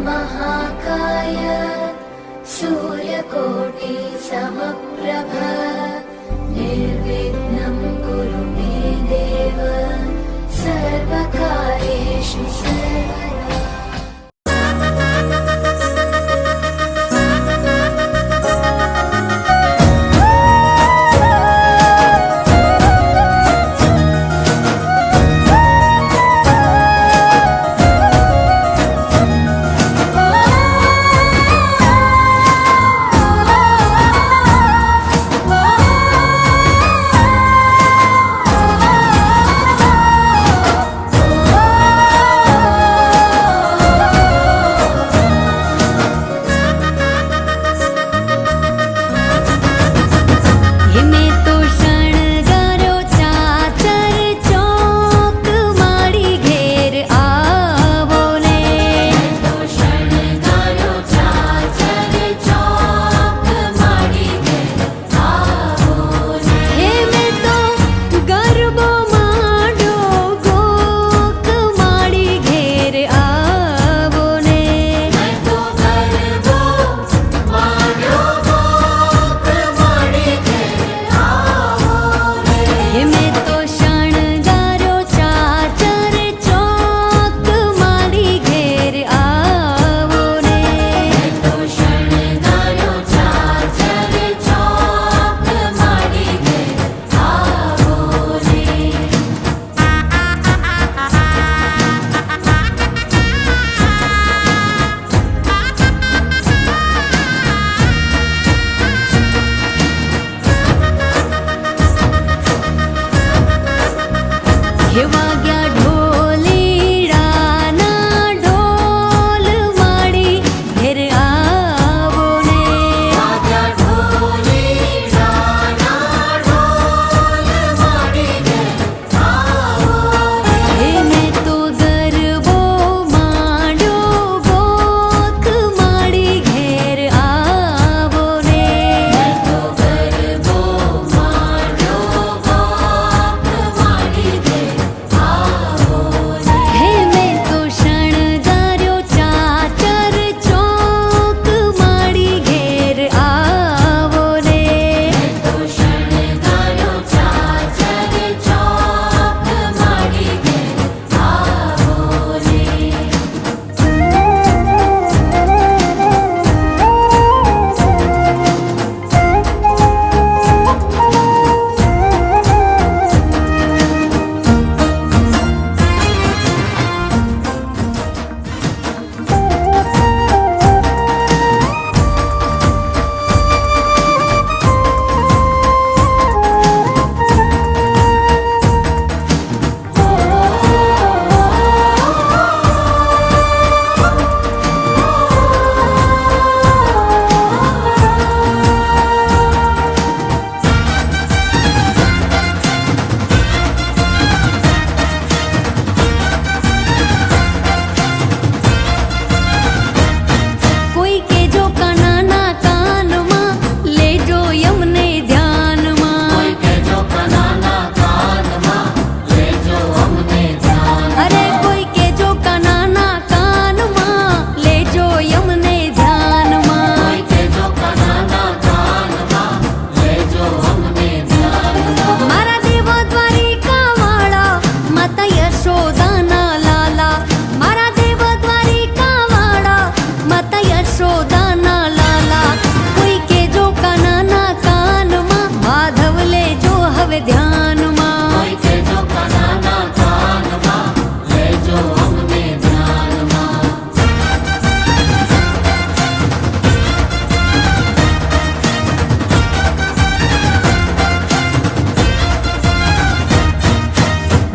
महाकाय सूर्यकोटि समप्रभ निर्विघ्नं कुरु मे देव सर्वकार्येषु सर्वदा।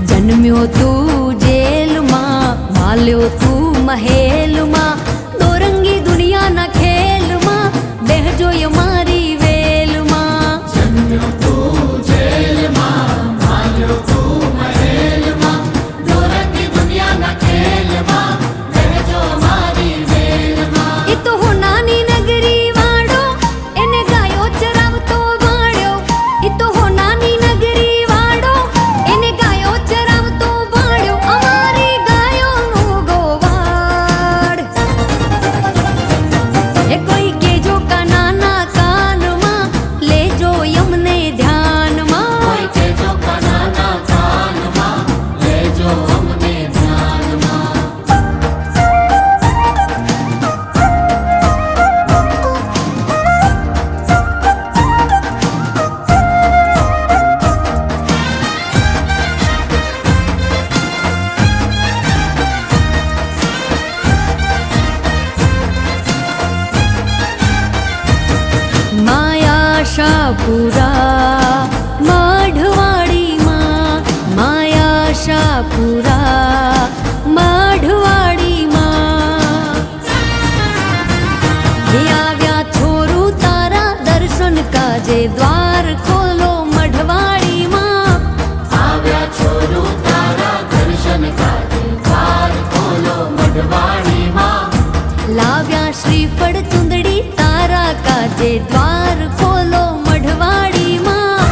जन्म्यो तू जेल मां, माल्यो तू महेल मां, दोरंगी दुनिया ना खेल मां, बेहजो ये मारी वेल मां। जन्म्यो तू जेल मां, माल्यो तू महेल मां, दोरंगी दुनिया ना खेल मां, बेहजो मारी वेल मां। इतो हो नानी नगरी वाड़ो, एने गायो चरावतो भाड़्यो। इतो हो नानी नगरी वाड़ो, एने गायो चरावतो भाड़्यो। अमारी गायो नो गोवाड़ આશાપુરા માઢવાડીમાં માયાશાપુરા માઢવાડીમાં હે આવ્યા છોરું તારા દર્શન કાજે દ્વાર ખોલો મઢવાડીમાં આવ્યા છોરું તારા દર્શન કાજે દ્વાર ખોલો મઢવાડીમાં લાવ્યા શ્રીફળ ચુંદડી તારા કાજે દ્વાર ખોલો મઢવાડીમાં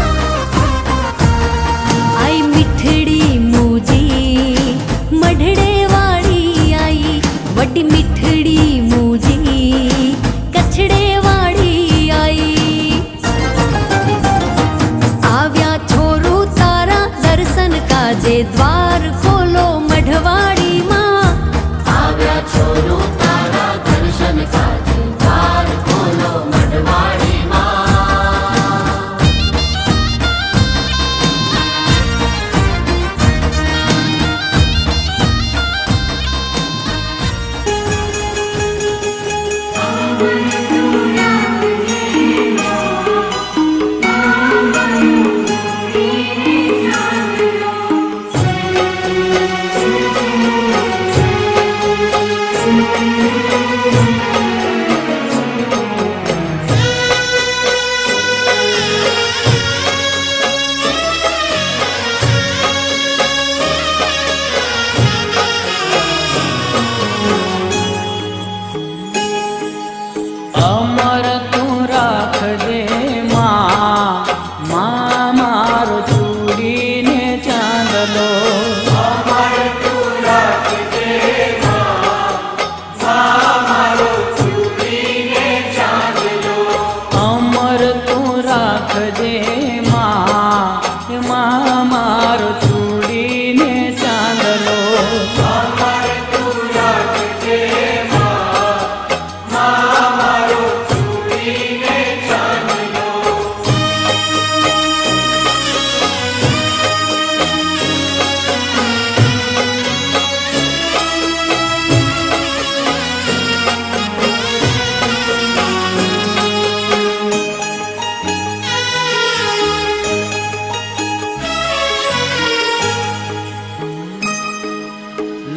આઈ મીઠડી મૂજી મઢડે વાળી આઈ વડી મીઠડી મૂજી કચ્છડે વાળી આઈ આવ્યા છોરું તારા દર્શન કાજે દ્વાર ખોલો મઢવાડીમાં આવ્યા છોરું તારા દર્શન કાજે દ્વાર ખોલો મઢવાડીમાં અમર તું રાખજે માં મારો ચૂડીને ચાંદલો અમર તું રાખજે મારો ચૂડીને ચાંદલો અમર તું રાખજે મારો ચૂડીને ચાંદલો અમર તું રાખજે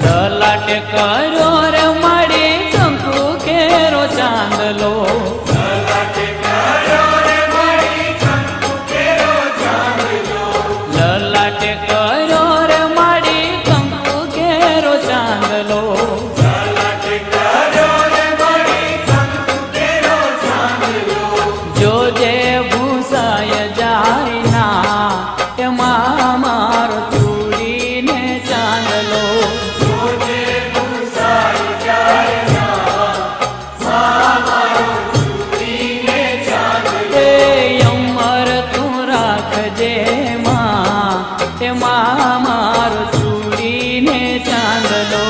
લલાટ કર્યો રે માડી કંકુ કેરો ચાંદલો લલાટ કર્યો રે માડી કંકુ કેરો ચાંદલો લલાટ કર્યો રે માડી કંકુ કેરો ચાંદલો લલાટ કર્યો રે માડી કંકુ કેરો ચાંદલો જોજે ભૂસાય જાય ના એમાં મારો ચૂડીને ચાંદલો મારો ચૂડીને ચાંદલો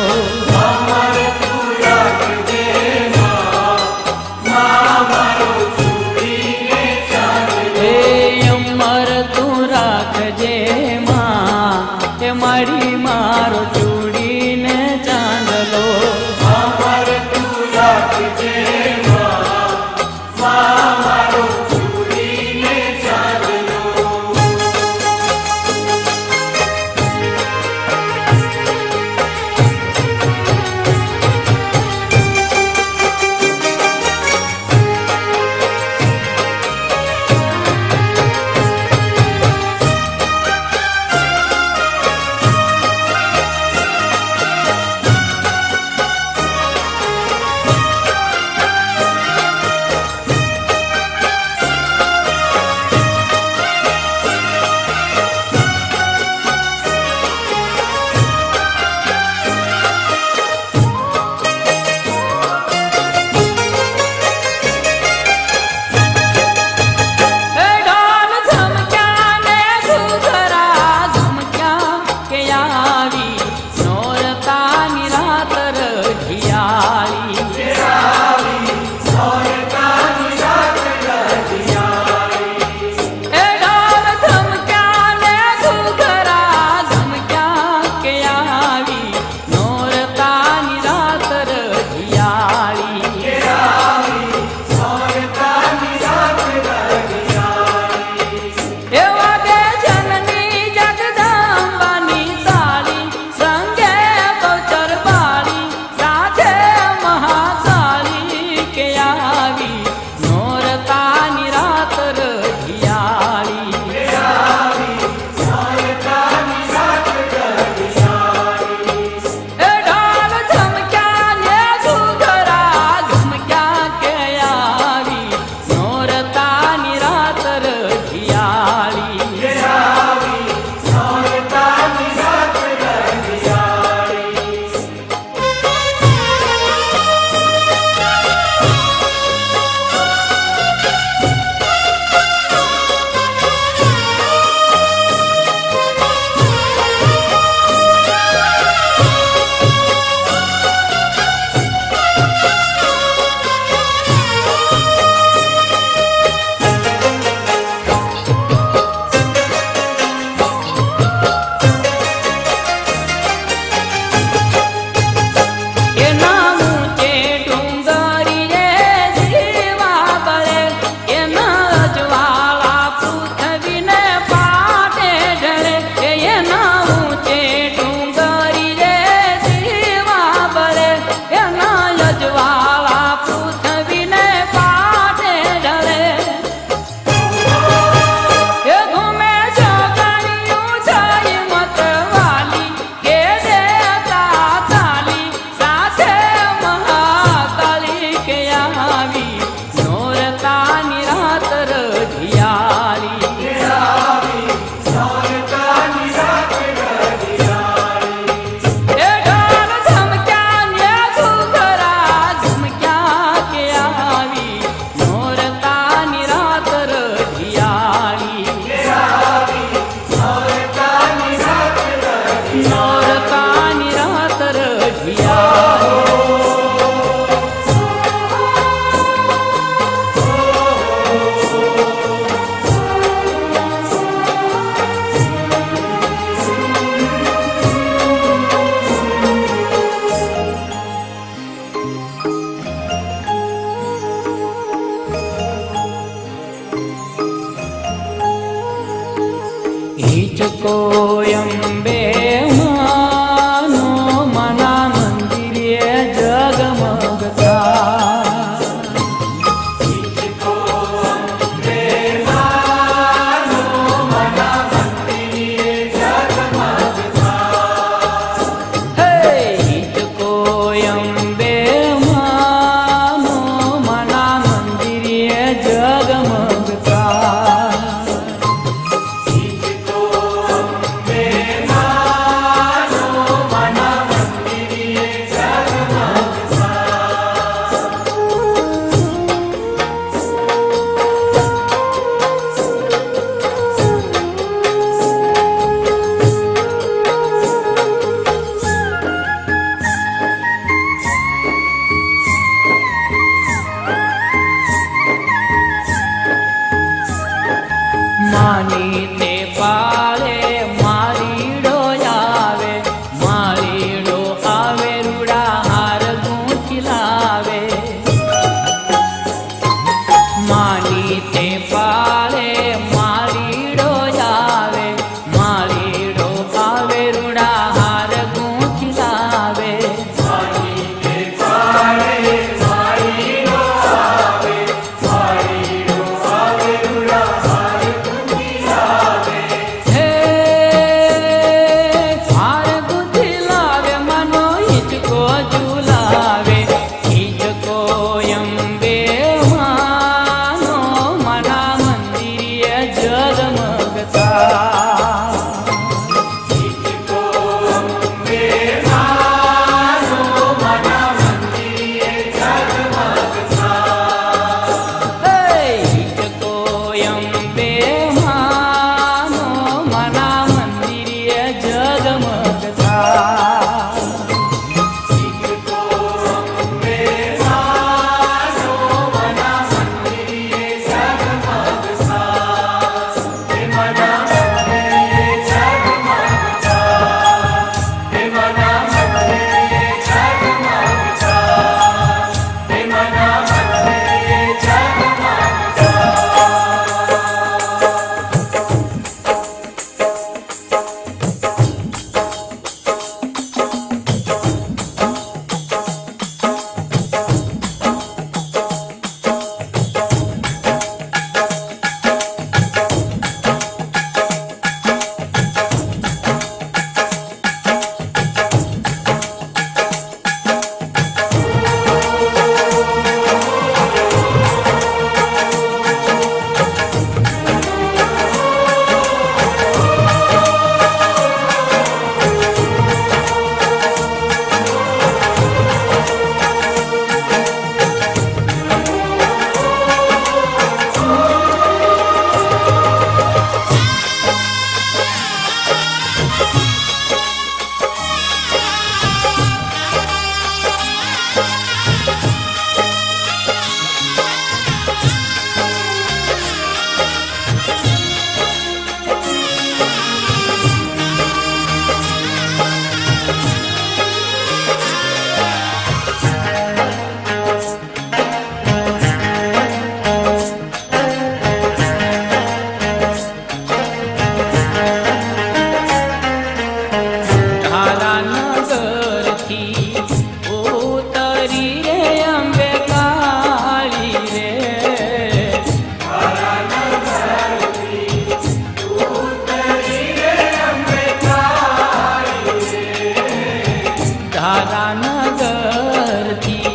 धारा नगरથી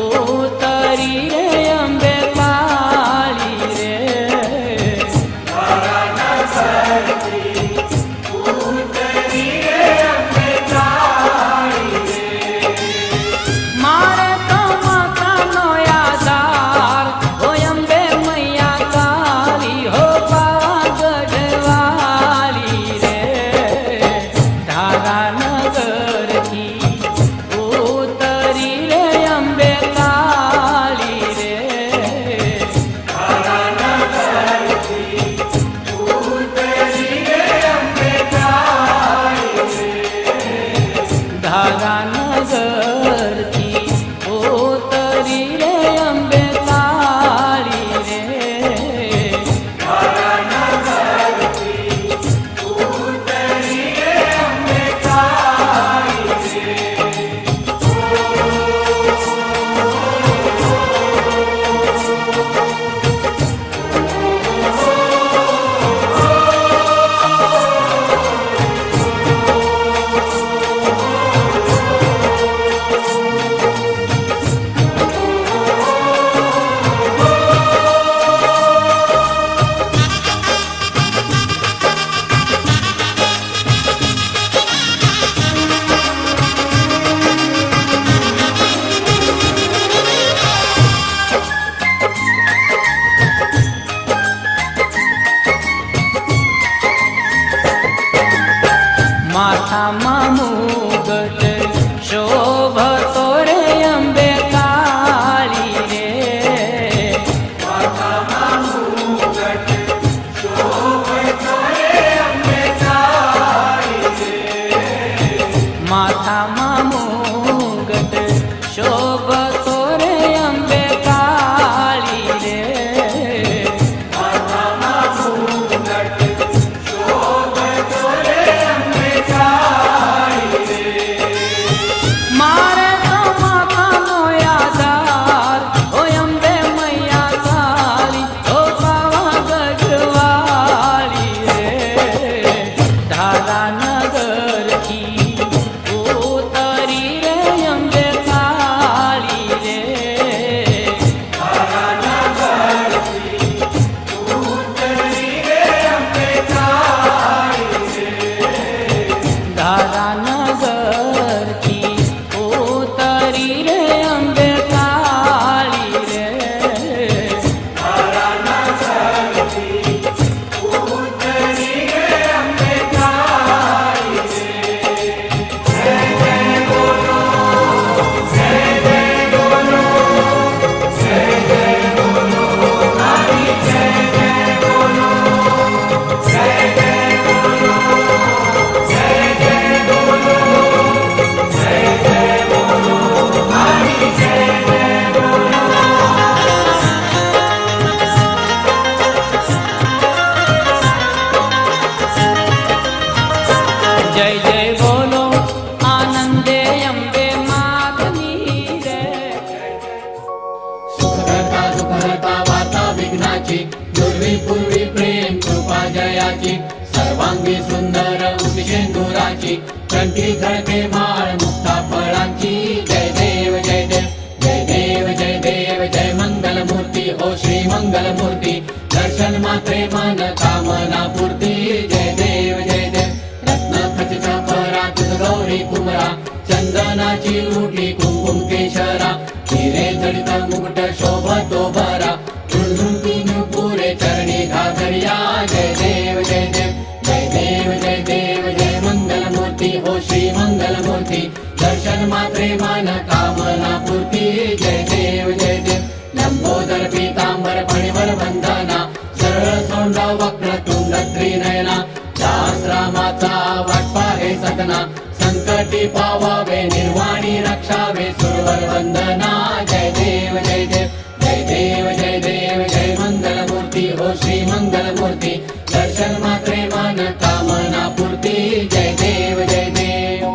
ઉતરી રે અંબે કાળી રે धारा नगरથી ઉતરી રે અંબે કાળી રે મારે તો માતાનો આધાર હોય અંબે મૈયા કાળી હો પાવાગઢવાળી રે धारा नगरથી ઉતરી રે અંબે કાળી રે धारा नगरથી ઉતરી રે અંબે કાળી રે धारा नगरથી ઉતરી રે અંબે કાળી રે धारा नगरથી ઉતરી રે અંબે કાળી રે માથામાં મુગટ શોભતો રે અંબે કાળી રે માથામાં મુગટ શોભતો રે અંબે કાળી રે માથામાં મુગટ શોભતો રે અંબે કાળી રે માથામાં મુગટ શોભતો રે અંબે કાળી રે મારે તો માતાનો આધાર હોય અંબે મૈયા કાળી હો પાવાગઢવાળી રે धारा नगरથી ઉતરી રે અંબે કાળી રે धारा नगरથી ઉતરી રે અંબે કાળી રે धारा नगरથી ઉતરી રે અંબે કાળી રે धारा नगरથી ઉતરી રે અંબે કાળી રે જય જય બોલો જય જય બોલો જય જય બોલો મારી જય જય બોલો જય જય બોલો જય જય બોલો જય જય બોલો મારી જય જય બોલો જય જય બોલો આનંદે અંબે માતની રે सुखहर्ता दुःखहर्ता वार्ता विघ्नाची दुर्वी पूर्वी प्रेम कृपा जयाची सर्वांगी सुंदर उदिशेंदुराची कंठी झळके माळ मुक्ता फळांची जय देव जय देव जय देव जय देव जय मंगल मूर्ती हो श्री मंगल मूर्ती दर्शन मात्रे मन कामना पूर्ती जय देव जय देव रत्न खचित फरा तुझ गौरी कुमरा चंदनाची उठी कुंकुम केशरा हिरे जडित मुकुट शोभतो भरा झुळझुळती पुरे चरणी घागरिया जय देव जय देव जय देव जय देव जय मंगल मूर्ती हो श्री मंगल मूर्ती दर्शन मात्रे मन कामना पूर्ती जय देव जय देव लंबोदर पीतांबर फणिवर वंदना सरळ सोंडा वक्र तुंड त्रिनयना दास रामाचा वाटपा हे सतना संकटी पावावे निर्वाणी रक्षावे सुरवर वंदना जय देव जय देव जय देव जय देव जय मंगल मूर्ती हो श्री मंगल मूर्ती दर्शन मात्रे मन कामना पूर्ती जय देव जय देव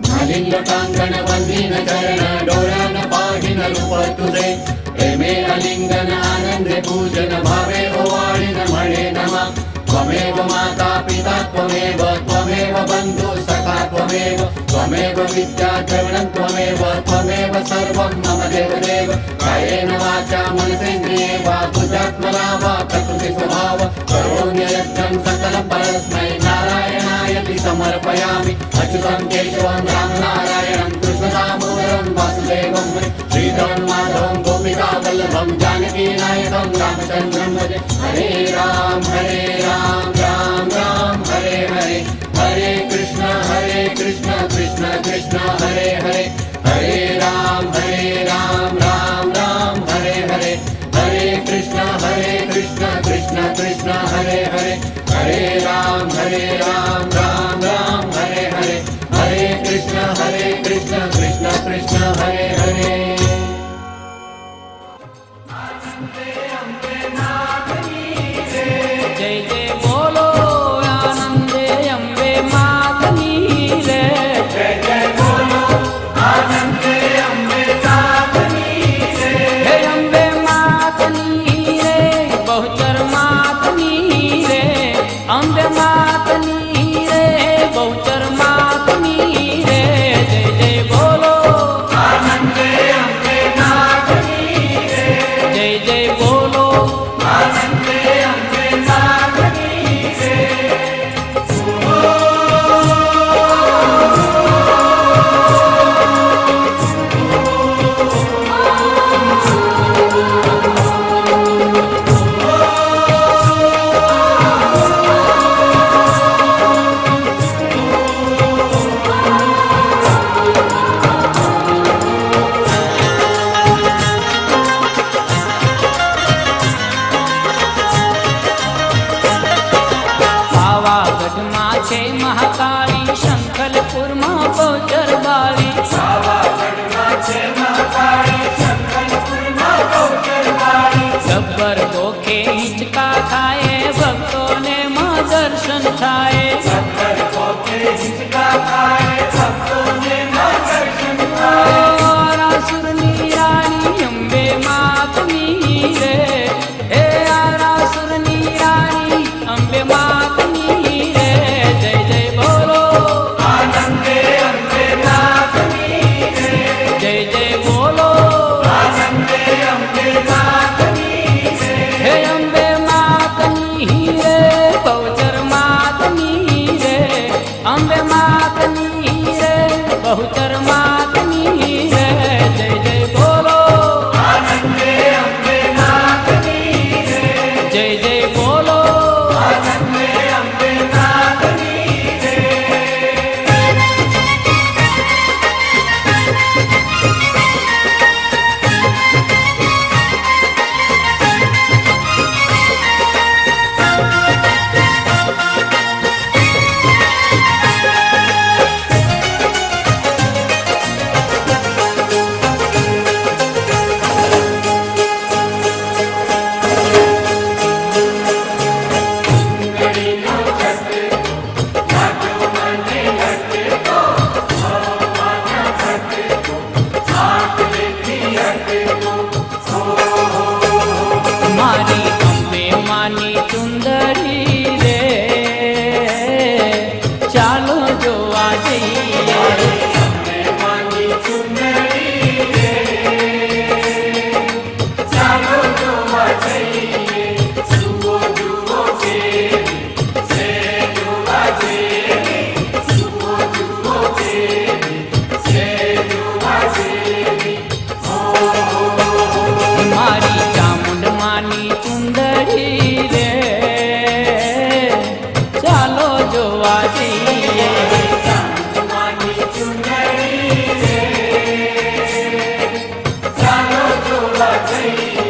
झाली लोटांगण वंदीन चरण डोळ्यान पाहिन रूप तुझे प्रेमे अलिंगन आनंदे पूजन भावे ओवाळीन म्हणे नमा त्वमेव माता पिता त्वमेव त्वमेव बन्धु सखा त्वमेव त्वमेव विद्या द्रविणं त्वमेव त्वमेव सर्वं मम देवदेव कायेन वाचा मनसेन्द्रिये वा बुद्ध्यात्मना वा प्रकृति स्वभाव करोम्ययज्ञं सकलं परस्मै नारायणायति समर्पयामि अच्युतं केशवं रामनारायणं कृष्णदामोदरं वासुदेवं श्रीधरं माधवं गोपिका वल्लभं जानकीनायकं रामचन्द्रं भजे हरे राम राम राम हरे हरे हरे कृष्ण कृष्ण कृष्ण हरे हरे हरे राम राम राम हरे हरे हरे कृष्ण कृष्ण कृष्ण हरे हरे हरे राम राम राम हरे हरे हरे कृष्ण कृष्ण कृष्ण हरे हरे जय जय बोलो आनंदे अम्बे मातनी रे जय जय बोलो आनंदे अम्बे मातनी रे हे अम्बे मातनी रे बहुचर मातनी रे अम्बे मातनी रे बहुचर मातनी रे जय जय बोलो आनंदे अम्बे मातनी रे जय जय बोलो आनंदे अम्बे मातनी रे પાવાગઢમાં છે મહાકાળી શંખલપુરમાં બહુચર બાળી પાવાગઢમાં છે મહાકાળી શંખલપુરમાં બહુચર બાળી ગબ્બર ગોખે હિંચકા ખાય ભક્તોને માં દર્શન થાય ગબ્બર ગોખે હિંચકા ખાય ભક્તોને માં દર્શન થાય આરાસુરની રાણી અંબે માતની રે હે આરાસુરની રાણી અંબે માતની રે જય જય બોલો આનંદે અંબે માતની રે જય જય બોલો આનંદે અંબે માતની રે હે અંબે માતની રે બહુચર માતની રે અંબે માતની રે બહુચર માતની રે જય જય બોલો આનંદે અંબે માતની રે જય જય બોલો આનંદે અંબે માતની રે મારી અંબે માની ચુંદડી રે ચાલો જોવા જઈએ અંબે માની ચુંદડી રે ચાલો જોવા જઈએ જુઓ જુઓ કેવી છે જોવા જેવી જુઓ જુઓ કેવી છે જોવા જેવી મારી ચામુંડ માની ચુંદડી રે ચાલો જોવા જઈએ ચામુંડ માની ચુંદડી રે ચાલો જોવા જઈએ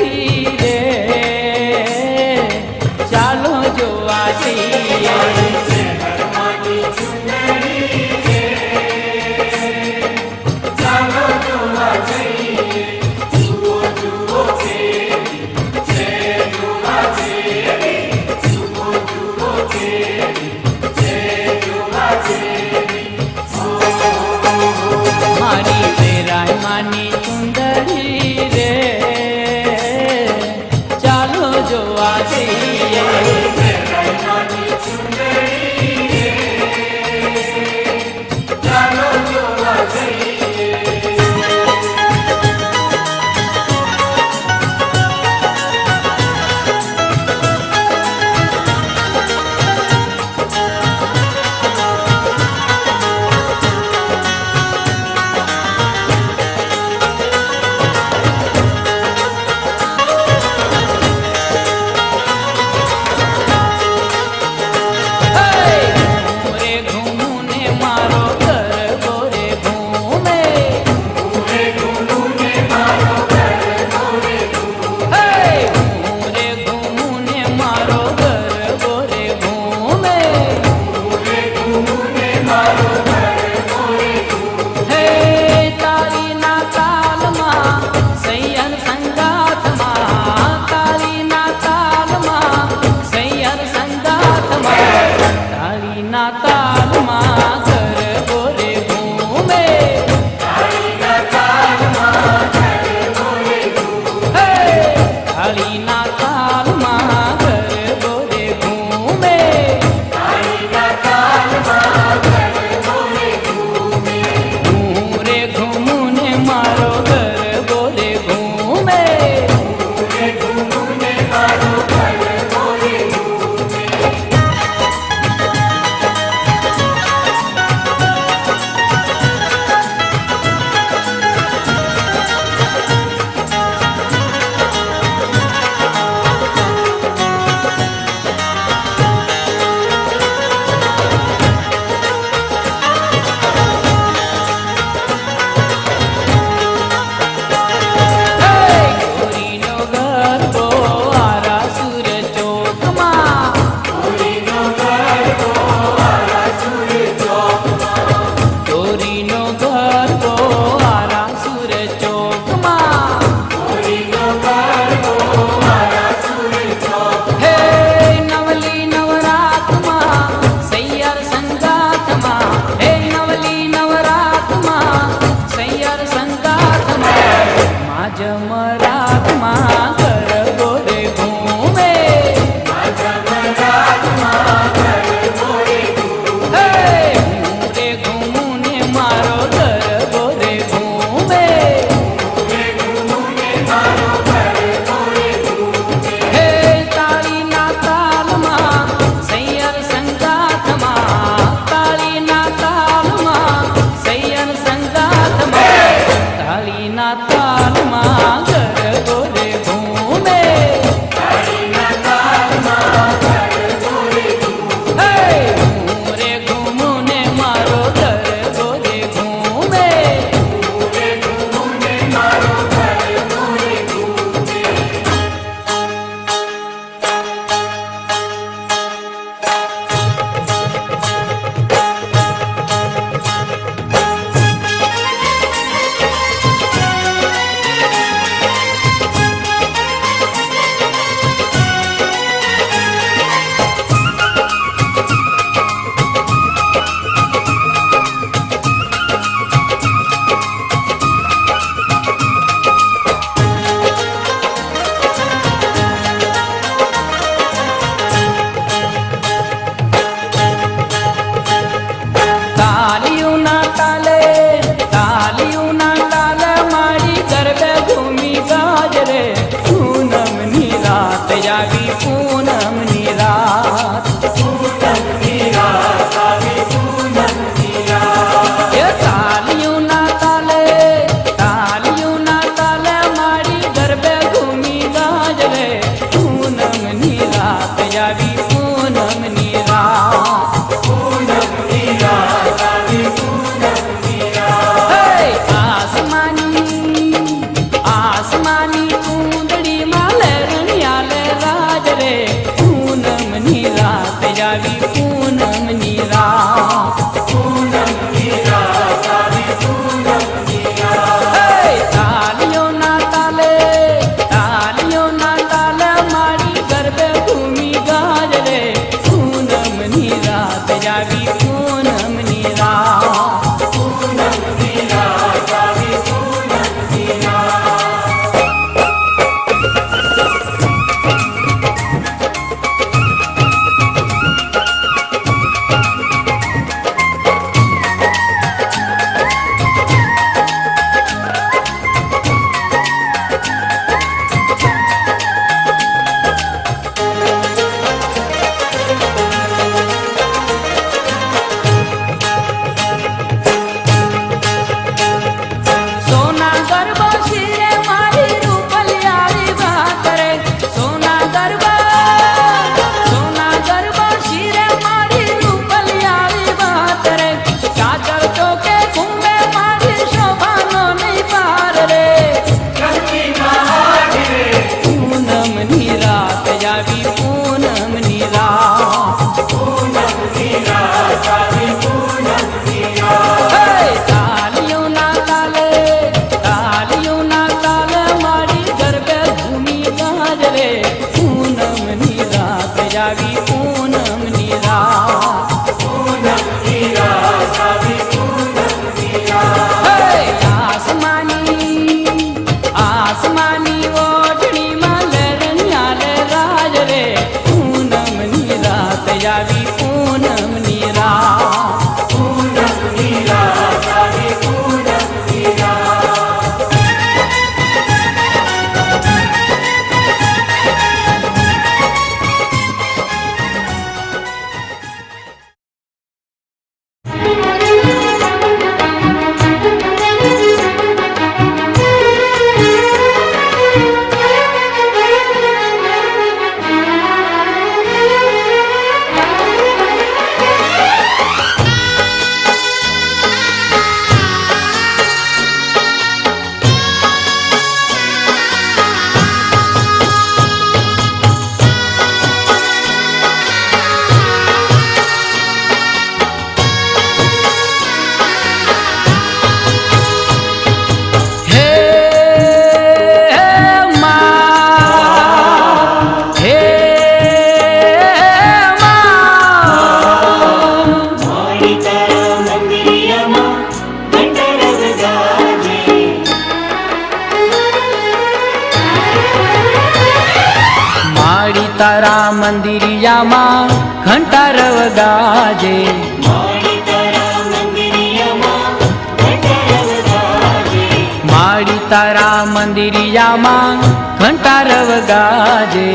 ચુંદડી રે ચાલો જોવા જઈએ શહેરમાંની ચુંદડી રે ચાલો જોવા જઈએ જુઓ જુઓ કેવી છે જોવા જેવી જુઓ જુઓ કેવી છે જોવા જેવી મારી વેરાય માની ચુંદડી રે ચાલો જોવા જઈએ શહેરમાંની ચુંદડી રે ચાલો જોવા જઈએ ઘૂમરે ઘૂમને મારો ઘર ગોરે ઘૂમે ઘૂમે ઘૂમને મારો ઘર ગોરે ઘૂમે ઘૂમરે ઘૂમને મારો ઘર ગોરે ઘૂમે ઘૂમે ઘૂમને મારો ઘર ગોરે ઘૂમે હે તારીના કાલમાં સૈયર સંગાથમાં તારીના કાલમાં સૈયર સંગાથમાં તારીના તાલમાં ઘર ગોરે ઘૂમે તાળીના તાલમાં ઘર ગોરે ઘૂમે હે તાળીના તાલમાં ઘર ગોરે ઘૂમે તાળીના તાલમાં ઘર ગોરે ઘૂમે ઘૂમરે ઘૂમને મારો ઘર ગોરે ઘૂમે ઘૂમે ઘૂમને મારો ઘર ગોરે ઘૂમે ગોરીનો ગરબો આરાસુર ચોકમાં ગોરીનો ગરબો આરાસુર ચોકમાં ગોરીનો ગરબો આરાસુર ચોકમાં ગોરીનો ગરબો આરાસુર ચોકમાં હે નવલી નવરાતમાં સૈયર સંગાથમાં હે નવલી નવરાતમાં સૈયર સંગાથમાં માજ મરાતમાં ઘર ગોરે ઘૂમે જગન્નાથમાં ઘર ગોરે ઘૂમે હે ઘૂમરે ઘૂમને મારો ઘર ગોરે ઘૂમે ઘૂમે ઘૂમે મારો ઘર ગોરે ઘૂમે હે તાળીના તાલમાં સૈયર સંગાથમાં તાળીના તાલમાં સૈયર સંગાથમાં તાળીના તાલમાં ઘર ગોરે ઘૂમે તાળીના તાલમાં ઘર ગોરે ઘૂમે હે ઘૂમરે ઘૂમને મારો ઘર ગોરે ઘૂમે ઘૂમે ઘૂમે મારો ઘર ગોરે ઘૂમે તાલીઓના તાલે મારી ગરબે ઘૂમી ગાજરે પૂનમની રાત આવી પૂનમની રાત પૂનમની રાત આવી પૂનમની રાત એ તાલીઓના તાલે મારી ગરબે ઘૂમી ગાજરે પૂનમની રાત આવી પૂનમની રાત પૂનમની રાત આવી પૂનમની રાત હે આસમાની ચૂંદડીમાં તારા મંદિરિયામાં ઘંટારવ ગાજે. માળી તારા મંદિરિયામાં ઘંટારવ ગાજે.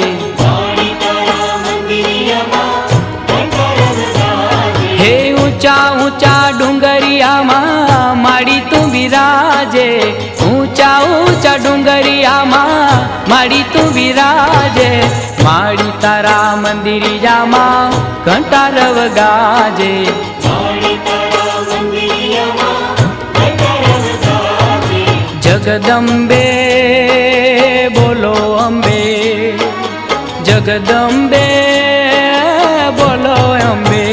હે ઊંચા ઊંચા ડુંગરિયામાં માડી તું બિરાજે. ઊંચા ઊંચા ડુંગરિયામાં માડી તું બિરાજે. માડી તારા મંદિરિયામાં ઘંટારવ ગાજે. જગદંબે બોલો અંબે, જગદંબે બોલો અંબે.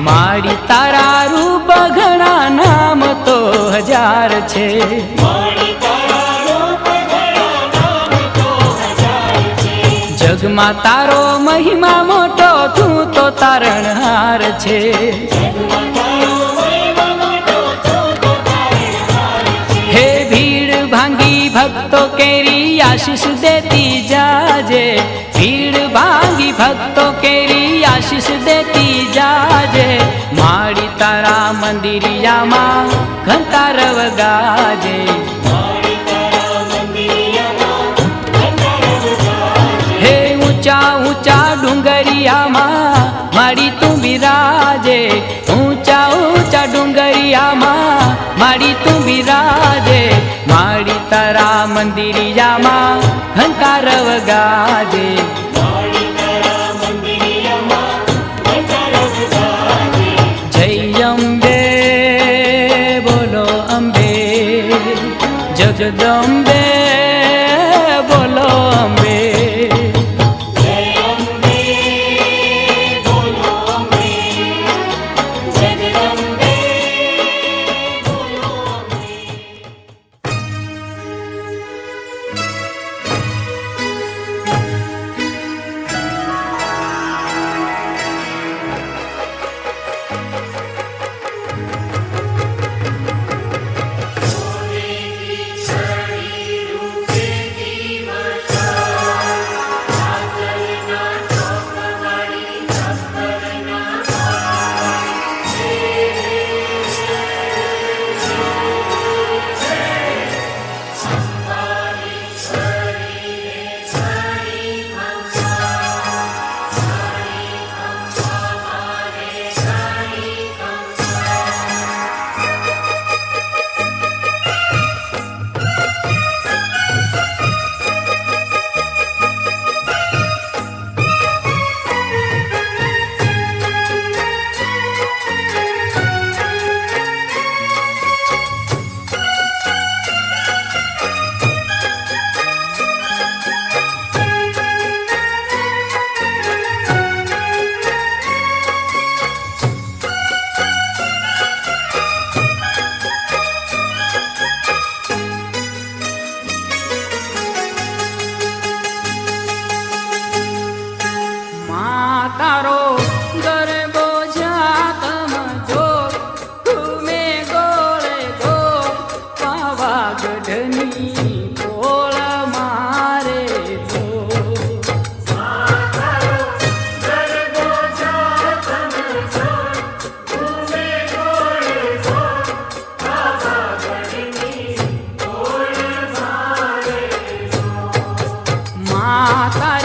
માડી તારા રૂપ ઘણા નામ તો હજાર છે. જગમાં તારો મહિમા મોટો, તું તો તારણહાર છે. હે ભીડ ભાંગી ભક્તો કેરી આશીષ દેતી જાજે. ભીડ ભાંગી ભક્તો કેરી આશીષ દેતી જાજે. માડી તારા મંદિરિયામાં ઘંટારવ ગાજે. હે ઊંચા ઊંચા ડુંગરિયામાં માડી તું બિરાજે. ઊંચા ઊંચા ડુંગરિયામાં માડી તું બિરાજે. માડી તારા મંદિરિયામાં ઘંટારવ ગાજે. જય અંબે બોલો અંબે, જગદંબે બોલો અંબે. તારો ગરબો જાતમ જો ઘૂમે ગોળે ગોળ. પાવાગઢની પોળ મારે તો માતા